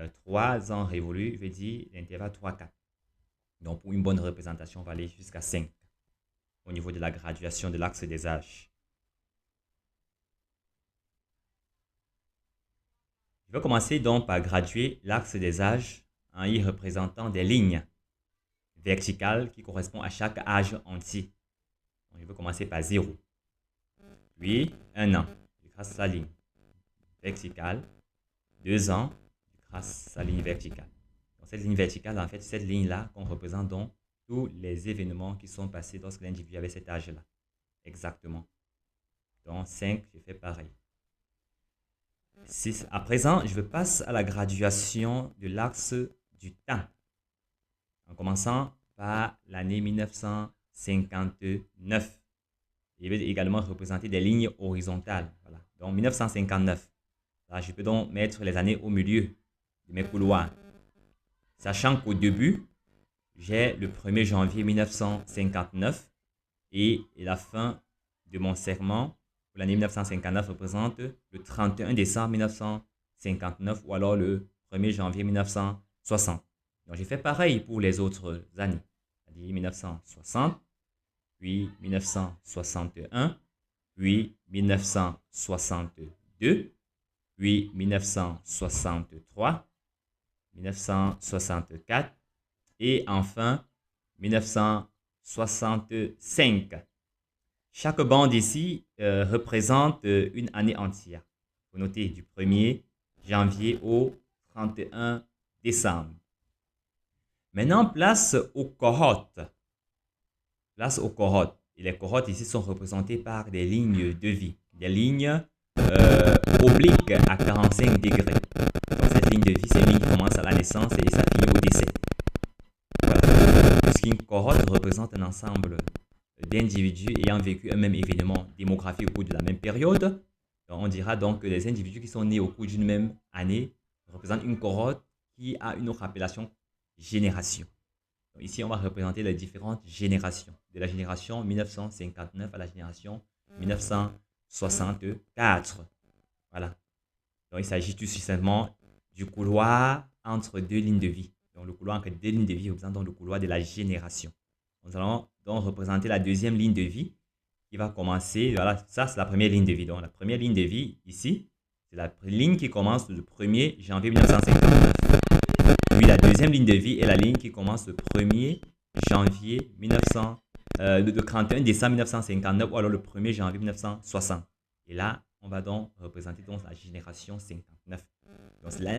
3 ans révolus veut dire l'intervalle 3-4. Donc, pour une bonne représentation, on va aller jusqu'à 5 au niveau de la graduation de l'axe des âges. Je vais commencer donc par graduer l'axe des âges en y représentant des lignes verticales qui correspondent à chaque âge entier. Donc, je vais commencer par 0. Puis 1 an, je trace sa ligne verticale. 2 ans, je trace sa ligne verticale. Donc, cette ligne verticale, en fait, cette ligne-là qu'on représente donc tous les événements qui sont passés lorsque l'individu avait cet âge-là. Exactement. Donc 5, je fais pareil. 6. À présent, je passe à la graduation de l'axe du temps. En commençant par l'année 1959. Je vais également représenter des lignes horizontales. Voilà. Donc 1959. Là, je peux donc mettre les années au milieu de mes couloirs. Sachant qu'au début, j'ai le 1er janvier 1959 et la fin de mon serment pour l'année 1959 représente le 31 décembre 1959 ou alors le 1er janvier 1960. Donc, j'ai fait pareil pour les autres années, c'est-à-dire 1960, puis 1961, puis 1962, puis 1963, 1964 et enfin 1965. Chaque bande ici représente une année entière. Vous notez du 1er janvier au 31 décembre. Maintenant, place aux cohortes. Place aux cohortes. Et les cohortes ici sont représentées par des lignes de vie, des lignes obliques à 45 degrés. Donc, cette ligne de vie, c'est une ligne qui commence à la naissance et ça finit au décès. Voilà. Puisqu'une cohorte représente un ensemble d'individus ayant vécu un même événement démographique au cours de la même période. Donc, on dira donc que les individus qui sont nés au cours d'une même année représentent une cohorte qui a une autre appellation génération. Donc, ici, on va représenter les différentes générations, de la génération 1959 à la génération 1964. Voilà. Donc, il s'agit tout simplement du couloir entre deux lignes de vie. Donc, le couloir entre deux lignes de vie représente donc le couloir de la génération. Nous allons donc représenter la deuxième ligne de vie qui va commencer. Voilà, ça c'est la première ligne de vie. Donc, la première ligne de vie ici, c'est la ligne qui commence le 1er janvier 1959. Puis la deuxième ligne de vie est la ligne qui commence le 1er janvier le 31 décembre 1959 ou alors le 1er janvier 1960. Et là, on va donc représenter donc la génération 59. Donc,